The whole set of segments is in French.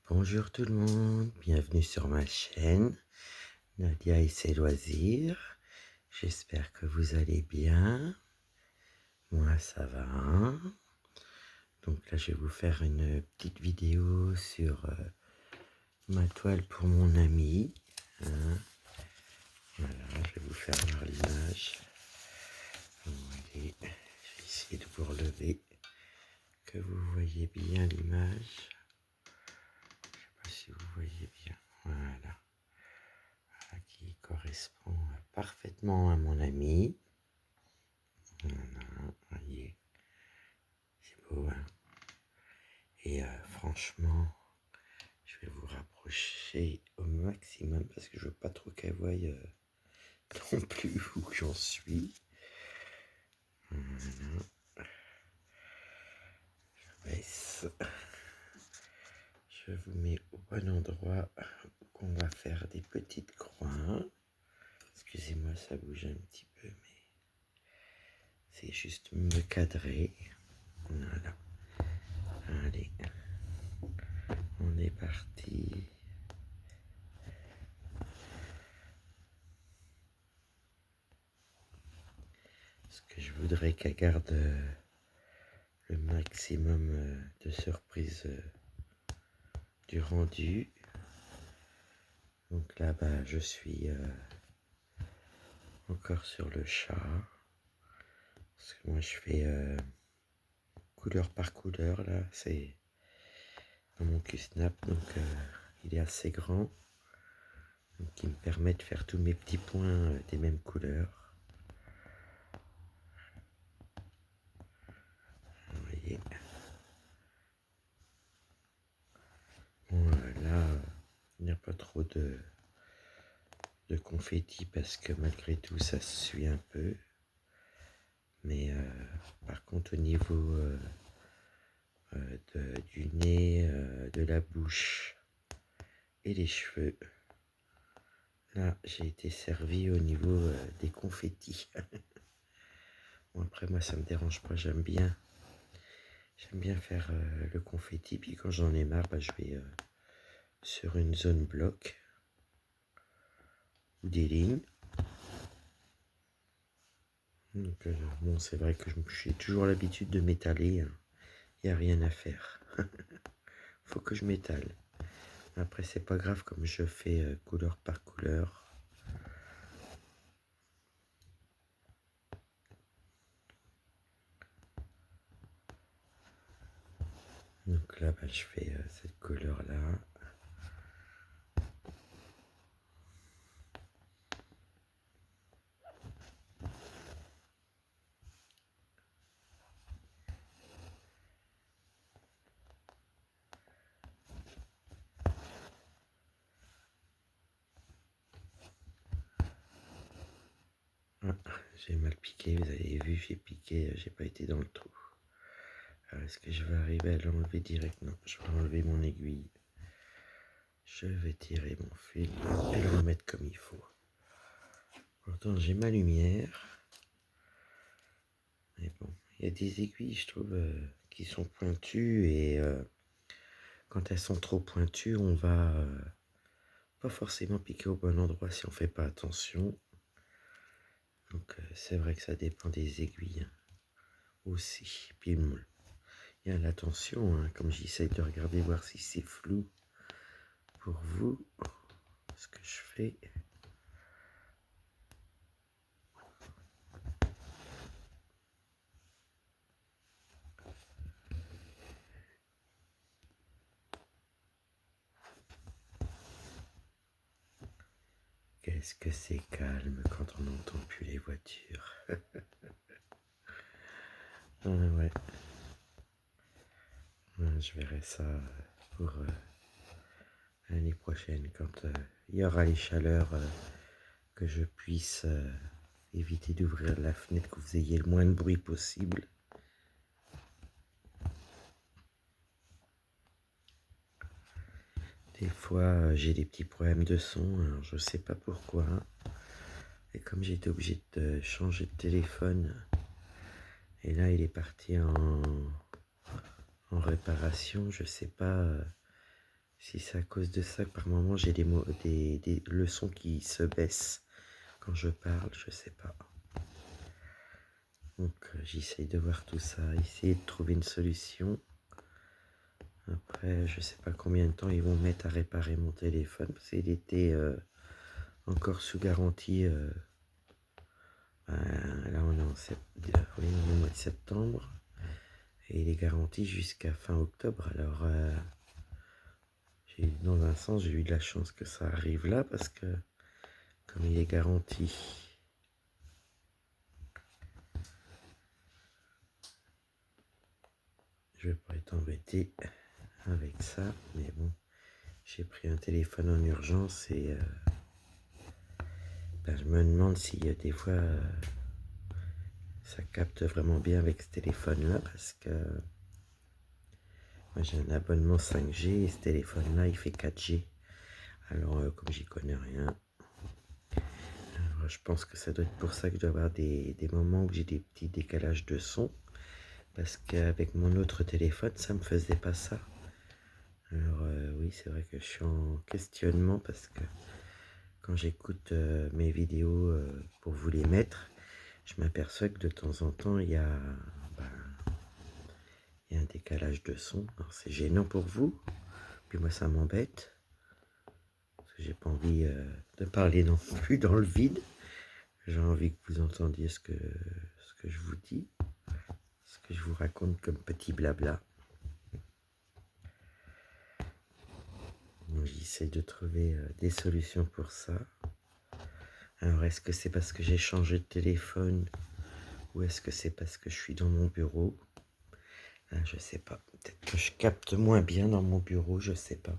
Bonjour tout le monde, bienvenue sur ma chaîne, Nadia et ses loisirs. J'espère que vous allez bien. Moi ça va, hein. Donc là je vais vous faire une petite vidéo sur ma toile pour mon ami, hein. Voilà, je vais vous faire voir l'image. Bon, allez, je vais essayer de vous relever, que vous voyez bien l'image. Je sais pas si vous voyez bien, voilà. Qui correspond parfaitement à mon ami. Voilà, voyez, c'est beau, hein. Et franchement, je vais vous rapprocher au maximum parce que je veux pas trop qu'elle voie non plus où j'en suis. Voilà. Je baisse. Je vous mets au bon endroit où on va faire des petites croix. Excusez-moi, ça bouge un petit peu, mais c'est juste me cadrer. Voilà. Allez, on est parti. Parce que je voudrais qu'elle garde le maximum de surprises du rendu. Donc là, je suis encore sur le chat. Parce que moi, je fais couleur par couleur. Là, c'est dans mon Q-Snap. Donc, il est assez grand. Donc, il me permet de faire tous mes petits points des mêmes couleurs. Vous voyez. Bon, là, il n'y a pas trop de confetti parce que malgré tout, ça se suit un peu. Mais par contre, au niveau du nez, de la bouche et les cheveux, là, j'ai été servi au niveau des confettis. Bon, après, moi, ça me dérange pas, j'aime bien faire le confetti. Puis quand j'en ai marre, je vais sur une zone bloc ou des lignes. Donc, bon, c'est vrai que j'ai toujours l'habitude de m'étaler, hein. Il n'y a rien à faire. Faut que je m'étale. Après, c'est pas grave comme je fais couleur par couleur. Donc là, je fais cette couleur-là. Ah, j'ai mal piqué, vous avez vu, j'ai piqué, j'ai pas été dans le trou. Alors, est-ce que je vais arriver à l'enlever direct? Non, je vais enlever mon aiguille. Je vais tirer mon fil et le remettre comme il faut. Pourtant, j'ai ma lumière. Mais bon, il y a des aiguilles, je trouve, qui sont pointues. Et quand elles sont trop pointues, on va pas forcément piquer au bon endroit si on fait pas attention. Donc, c'est vrai que ça dépend des aiguilles, hein, aussi. Puis, il y a l'attention, hein, comme j'essaie de regarder, voir si c'est flou pour vous, ce que je fais. Qu'est-ce que c'est calme quand on n'entend plus les voitures. Ah ouais. Je verrai ça pour l'année prochaine, quand il y aura les chaleurs, que je puisse éviter d'ouvrir la fenêtre, que vous ayez le moins de bruit possible. Des fois, j'ai des petits problèmes de son, alors je sais pas pourquoi. Et comme j'étais obligé de changer de téléphone, et là il est parti en réparation, je sais pas Si c'est à cause de ça que par moment j'ai des leçons qui se baissent quand je parle, je sais pas. Donc j'essaye de voir tout ça, essayer de trouver une solution. Après, je sais pas combien de temps ils vont mettre à réparer mon téléphone, parce qu'il était encore sous garantie. Là, on est oui, on est au mois de septembre, et il est garanti jusqu'à fin octobre. Alors, dans un sens, j'ai eu de la chance que ça arrive là, parce que comme il est garanti, je vais pas être embêté avec ça. Mais bon, j'ai pris un téléphone en urgence et je me demande si des fois ça capte vraiment bien avec ce téléphone-là, parce que moi j'ai un abonnement 5G et ce téléphone-là il fait 4G. Alors comme j'y connais rien, je pense que ça doit être pour ça que je dois avoir des moments où j'ai des petits décalages de son, parce qu'avec mon autre téléphone ça me faisait pas ça. Alors oui, c'est vrai que je suis en questionnement, parce que quand j'écoute mes vidéos pour vous les mettre, je m'aperçois que de temps en temps il y a un décalage de son. Alors c'est gênant pour vous, puis moi ça m'embête, parce que j'ai pas envie de parler non plus dans le vide. J'ai envie que vous entendiez ce que je vous dis, ce que je vous raconte comme petit blabla. Donc j'essaie de trouver des solutions pour ça. Alors est-ce que c'est parce que j'ai changé de téléphone, ou est-ce que c'est parce que je suis dans mon bureau? Je sais pas. Peut-être que je capte moins bien dans mon bureau, je sais pas.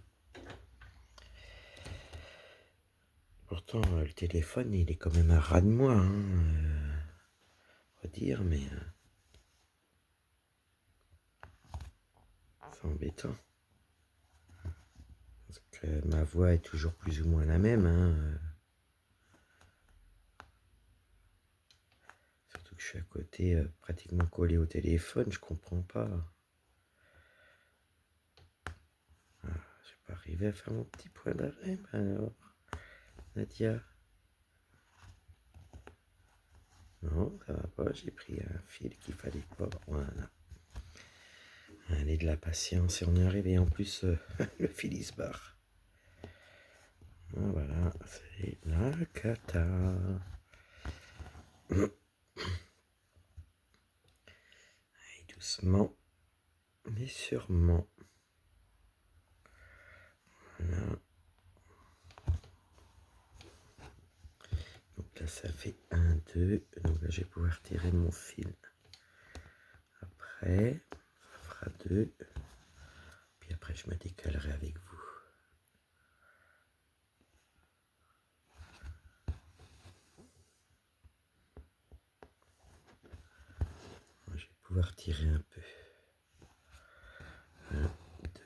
Pourtant, le téléphone, il est quand même à ras de moi, hein, faut dire, mais c'est embêtant. Parce que ma voix est toujours plus ou moins la même, hein. Surtout que je suis à côté, pratiquement collé au téléphone, je comprends pas. Je vais pas arriver à faire mon petit point d'arrêt, alors, Nadia. Non, ça va pas, j'ai pris un fil qu'il fallait pas, voilà. Allez, de la patience, et on est arrivé en plus, le fil il se barre. Voilà, c'est la cata. Allez, doucement, mais sûrement. Voilà. Donc là, ça fait 1, 2. Donc là, je vais pouvoir tirer mon fil. Après, ça fera 2. Puis après, je me décalerai avec vous. Je vais pouvoir tirer un peu. 1,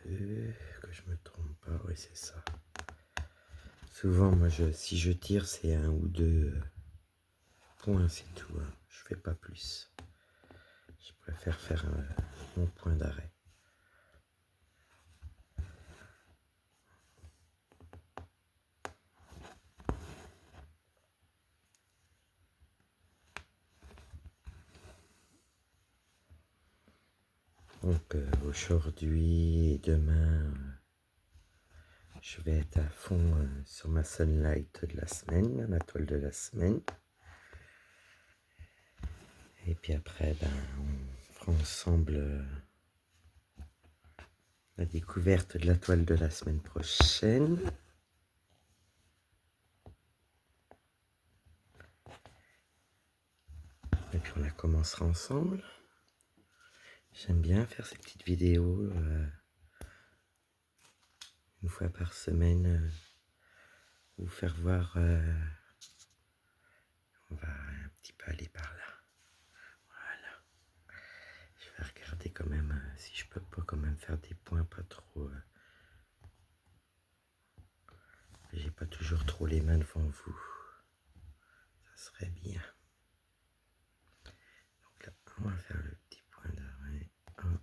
2, que je me trompe pas. Oui, c'est ça. Souvent, moi, si je tire, c'est 1 ou 2 points, c'est tout. Hein. Je fais pas plus. Je préfère faire mon point d'arrêt. Donc aujourd'hui et demain, je vais être à fond sur ma sunlight de la semaine, ma toile de la semaine. Et puis après, on fera ensemble la découverte de la toile de la semaine prochaine. Et puis on la commencera ensemble. J'aime bien faire ces petites vidéos une fois par semaine, vous faire voir. On va un petit peu aller par là. Voilà. Je vais regarder quand même si je peux pas quand même faire des points pas trop. J'ai pas toujours trop les mains devant vous. Ça serait bien. Donc là, on va faire le petit point d'arrêt. Hop.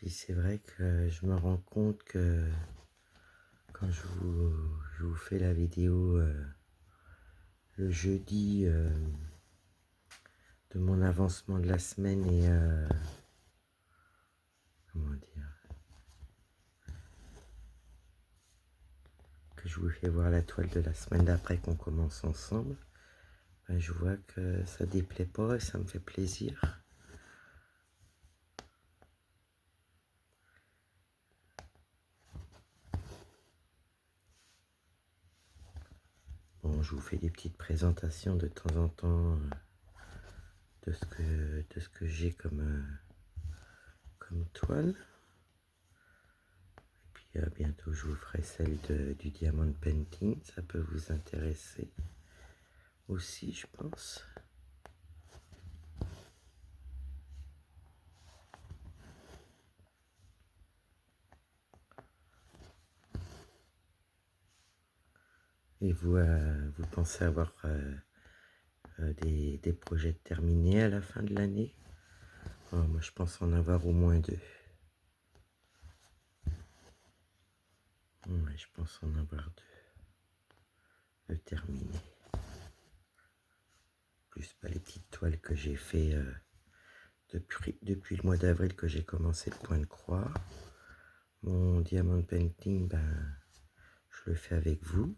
Puis c'est vrai que je me rends compte que quand je vous fais la vidéo le jeudi de mon avancement de la semaine et comment dire, que je vous fais voir la toile de la semaine d'après qu'on commence ensemble, ben je vois que ça déplaît pas et ça me fait plaisir. Bon, je vous fais des petites présentations de temps en temps de ce que j'ai comme toile. Et puis bientôt je vous ferai celle du diamond painting, ça peut vous intéresser aussi, je pense. Et vous, vous pensez avoir des projets terminés à la fin de l'année? Moi, je pense en avoir au moins 2. Ouais, je pense en avoir 2 de terminés. Plus les petites toiles que j'ai fait depuis le mois d'avril que j'ai commencé le point de croix. Mon diamond painting, ben, je le fais avec vous.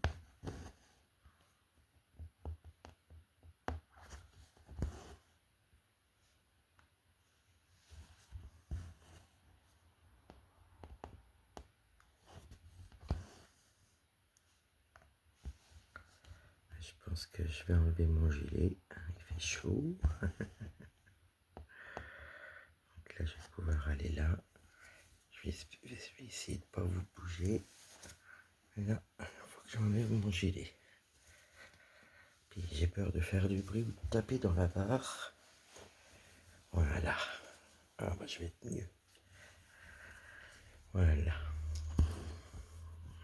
Je pense que je vais enlever mon gilet. Il fait chaud. Donc là, je vais pouvoir aller là. Je vais essayer de ne pas vous bouger. Et là, il faut que j'enlève mon gilet. Puis j'ai peur de faire du bruit ou de taper dans la barre. Voilà. Ah bah je vais être mieux. Voilà.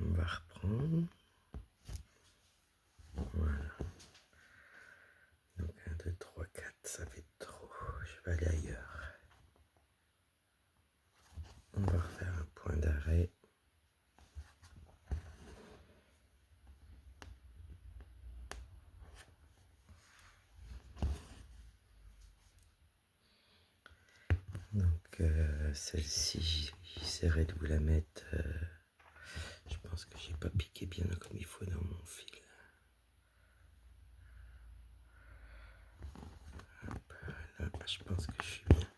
On va reprendre. Voilà. Donc 1, 2, 3, 4, ça fait trop. Je vais aller ailleurs. On va refaire un point d'arrêt. Donc celle-ci, j'essaierai de vous la mettre. Je pense que j'ai pas piqué bien comme il faut dans mon fil. Hop, là, je pense que je suis bien.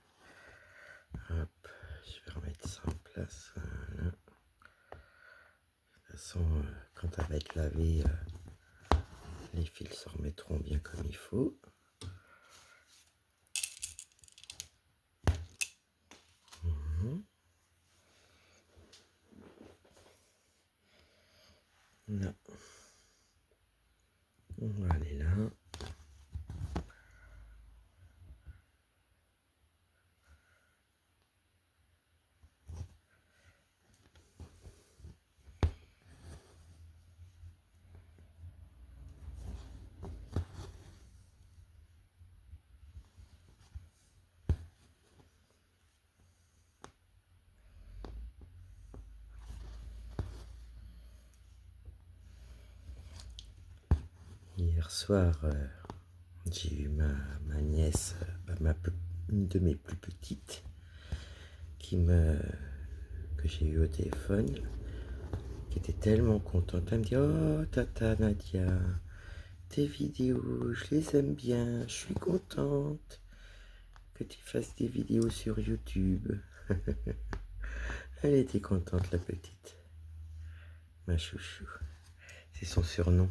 Hop, je vais remettre ça en place. Voilà. De toute façon, quand elle va être lavée, les fils se remettront bien comme il faut. Là. On va aller là. Hier soir, j'ai eu ma nièce, une de mes plus petites, que j'ai eu au téléphone, qui était tellement contente. Elle me dit: «Oh, tata Nadia, tes vidéos, je les aime bien, je suis contente que tu fasses des vidéos sur YouTube.» Elle était contente, la petite. Ma chouchou. C'est son surnom.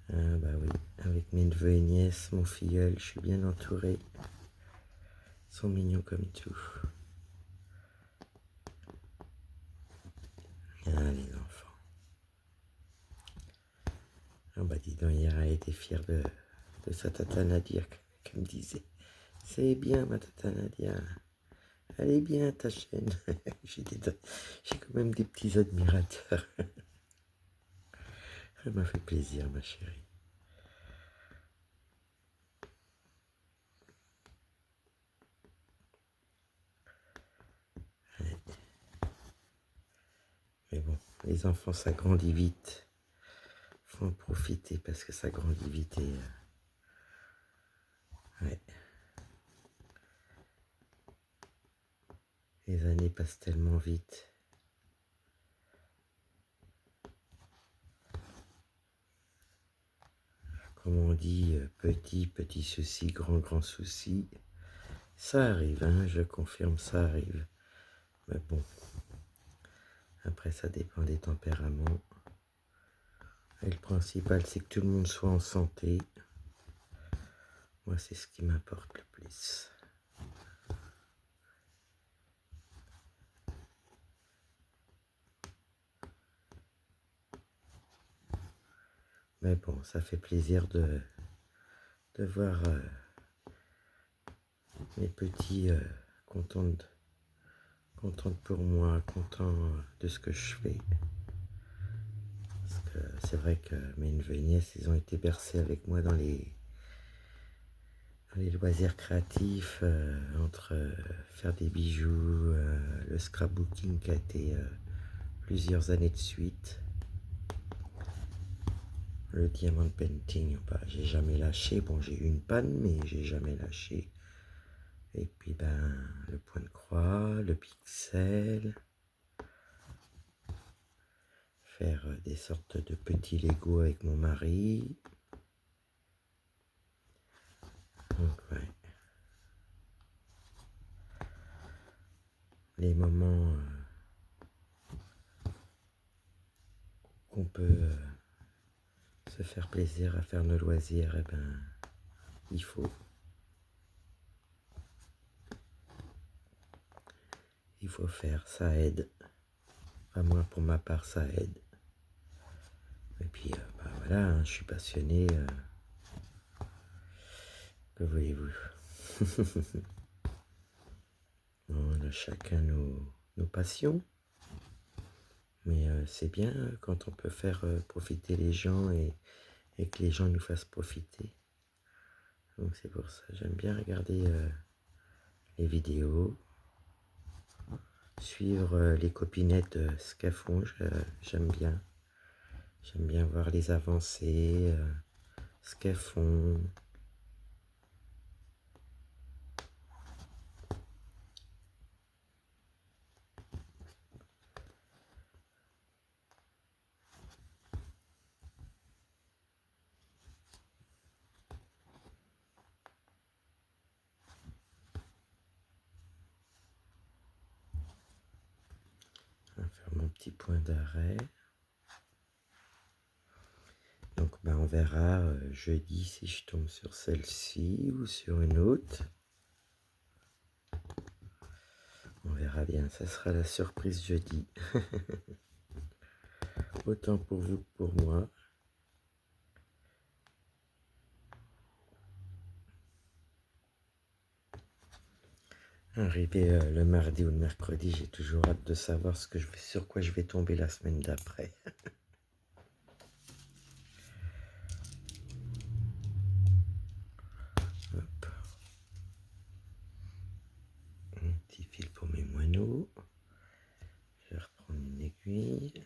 Ah bah oui, avec mes neveux et nièces, mon filleul, je suis bien entouré. Ils sont mignons comme tout. Ah les enfants. Ah bah dis donc, hier elle était fière de sa tata Nadia, qu'elle me disait: «C'est bien ma tata Nadia, elle est bien ta chaîne.» J'ai quand même des petits admirateurs. Elle m'a fait plaisir ma chérie. les enfants, ça grandit vite. Faut en profiter parce que ça grandit vite et ouais. Les années passent tellement vite. Comme on dit, petit souci, grand souci. Ça arrive, hein, je confirme, ça arrive. Mais bon, après ça dépend des tempéraments. Et le principal, c'est que tout le monde soit en santé. Moi, c'est ce qui m'importe le plus. Mais bon, ça fait plaisir de voir mes petits contents pour moi, contents de ce que je fais. Parce que c'est vrai que mes neveux et nièces, ils ont été bercés avec moi dans les loisirs créatifs, entre faire des bijoux, le scrapbooking qui a été plusieurs années de suite. Le diamond painting, bah, j'ai jamais lâché. Bon, j'ai eu une panne, mais j'ai jamais lâché. Et puis, ben, le point de croix, le pixel. Faire des sortes de petits Lego avec mon mari. Donc, ouais. Les moments qu'on peut se faire plaisir à faire nos loisirs, eh ben, il faut. Il faut faire, ça aide. Enfin, moi, pour ma part, ça aide. Et puis, bah, voilà, hein, je suis passionné. Que voyez-vous? On a chacun nos passions. Mais c'est bien quand on peut faire profiter les gens et que les gens nous fassent profiter. Donc c'est pour ça, j'aime bien regarder les vidéos, suivre les copinettes ce qu'elles font, j'aime bien. J'aime bien voir les avancées, ce qu'elles font. Je vais faire mon petit point d'arrêt. Donc ben, on verra jeudi si je tombe sur celle-ci ou sur une autre. On verra bien, ça sera la surprise jeudi. Autant pour vous que pour moi. Arrivé le mardi ou le mercredi, j'ai toujours hâte de savoir sur quoi je vais tomber la semaine d'après. Hop. Un petit fil pour mes moineaux. Je vais reprendre une aiguille.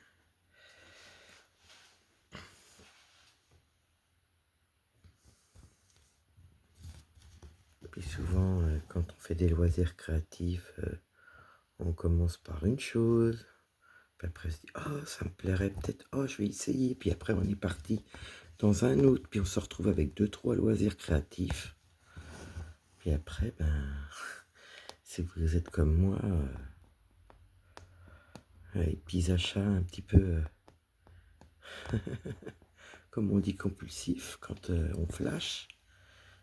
Puis souvent, quand on fait des loisirs créatifs, on commence par une chose. Puis après, on se dit, oh, ça me plairait peut-être, oh, je vais essayer. Puis après, on est parti dans un autre. Puis on se retrouve avec 2-3 loisirs créatifs. Puis après, ben, si vous êtes comme moi, les petits achats un petit peu, comme on dit, compulsifs, quand on flash.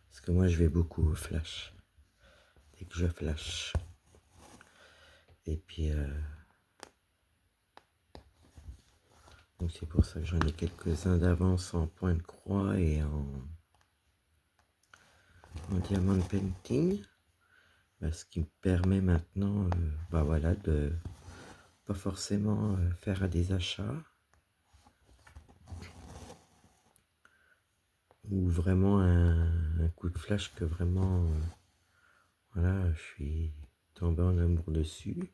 Parce que moi, je vais beaucoup au flash. Dès que je flash. Et puis, donc c'est pour ça que j'en ai quelques-uns d'avance en point de croix et en diamond painting. Ce qui me permet maintenant, bah voilà, de pas forcément faire des achats. Ou vraiment un coup de flash que vraiment, voilà, je suis tombé en amour dessus.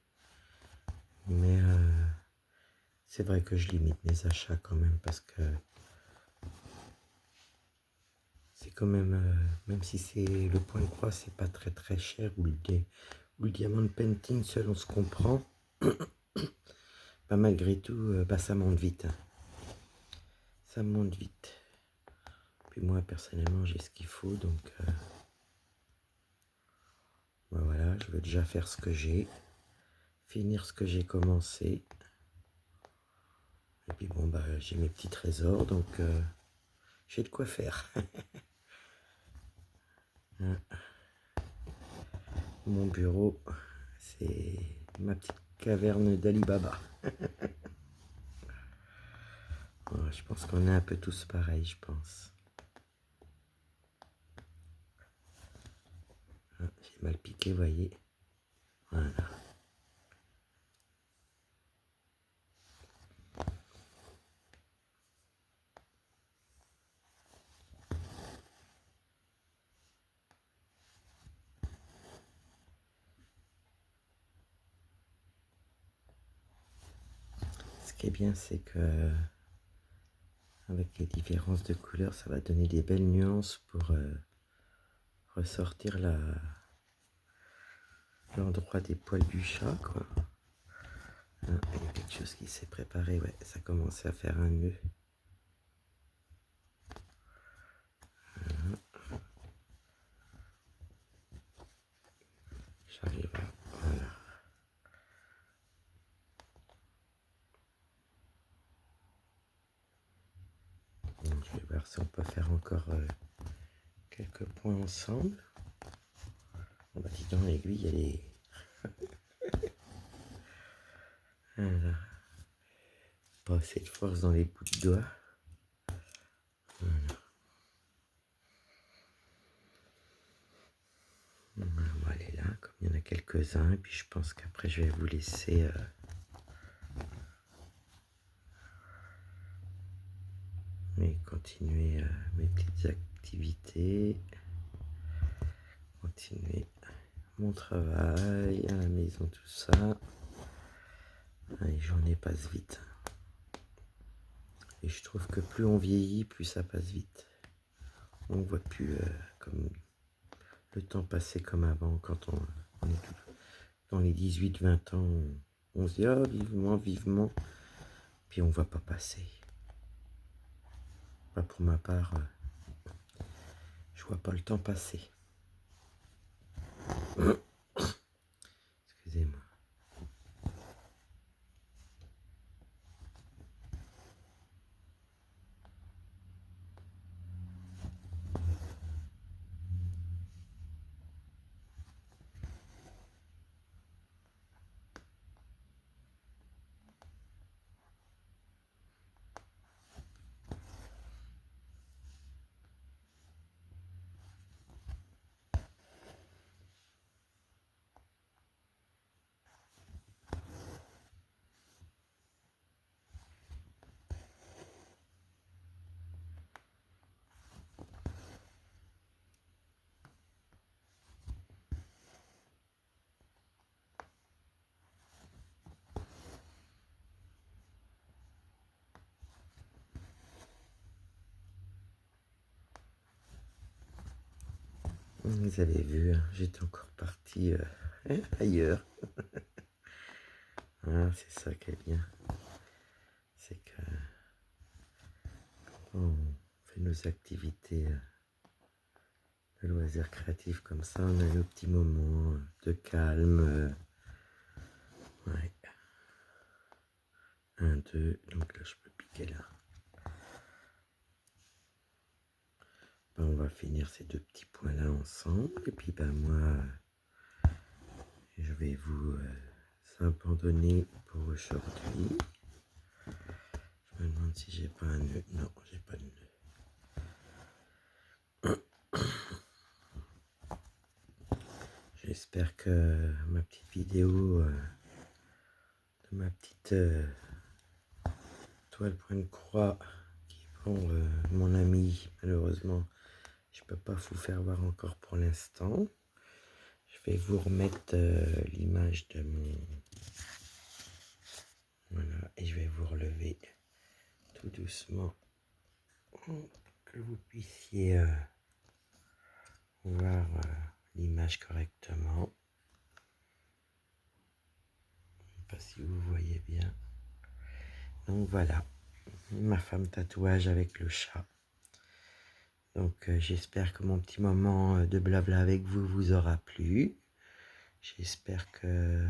Mais C'est vrai que je limite mes achats quand même parce que c'est quand même, même si c'est le point de croix, c'est pas très très cher, ou le diamant painting selon ce qu'on prend, bah, malgré tout, bah, ça monte vite. Hein. Ça monte vite. Puis moi personnellement j'ai ce qu'il faut, donc bah, voilà, je veux déjà faire ce que j'ai, finir ce que j'ai commencé. Et puis bon, bah j'ai mes petits trésors, donc j'ai de quoi faire. Hein. Mon bureau, c'est ma petite caverne d'Ali Baba. Je pense qu'on est un peu tous pareils, je pense. J'ai mal piqué, vous voyez. Voilà. Ce qui est bien, c'est que avec les différences de couleurs, ça va donner des belles nuances pour ressortir l'endroit des poils du chat, quoi. Ah, il y a quelque chose qui s'est préparé, ouais, ça commence à faire un nœud. Voilà. J'arrive à... Voilà. Donc, je vais voir si on peut faire encore quelques points ensemble. Bon, bah dis donc, l'aiguille, elle est... Voilà. Pas assez de force dans les bouts de doigts. Voilà. On va aller là, comme il y en a quelques-uns, et puis je pense qu'après je vais vous laisser continuer mes petites activités, continuer mon travail à la maison, tout ça. Les journées passent vite. Et je trouve que plus on vieillit, plus ça passe vite. On ne voit plus comme le temps passer comme avant, quand on est tout dans les 18-20 ans, on se dit oh vivement, vivement, puis on ne voit pas passer. Pas pour ma part, je vois pas le temps passer. Excusez-moi. Vous avez vu, j'étais encore parti ailleurs. Ah, c'est ça qui est bien. C'est que quand on fait nos activités de loisirs créatifs comme ça, on a nos petits moments de calme. Ouais. 1, 2, donc là je peux piquer là. Ben, on va finir ces deux petits points là ensemble. Et puis ben moi, je vais vous abandonner pour aujourd'hui. Je me demande si j'ai pas un nœud. Non, j'ai pas de nœud. J'espère que ma petite vidéo de ma petite toile point de croix qui est pour mon ami, malheureusement, je peux pas vous faire voir encore pour l'instant. Je vais vous remettre l'image de Voilà, et je vais vous relever tout doucement pour que vous puissiez voir l'image correctement. Je ne sais pas si vous voyez bien. Donc voilà, ma femme tatouage avec le chat. Donc j'espère que mon petit moment de blabla avec vous vous aura plu. J'espère que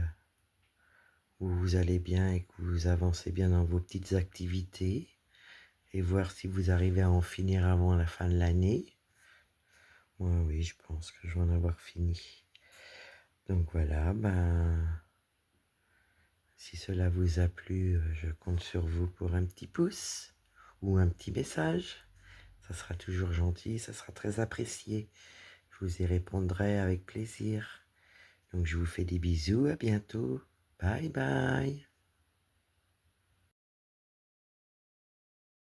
vous allez bien et que vous avancez bien dans vos petites activités. Et voir si vous arrivez à en finir avant la fin de l'année. Moi, oui, je pense que je vais en avoir fini. Donc voilà, si cela vous a plu, je compte sur vous pour un petit pouce ou un petit message. Ça sera toujours gentil, ça sera très apprécié. Je vous y répondrai avec plaisir. Donc je vous fais des bisous, à bientôt. Bye bye.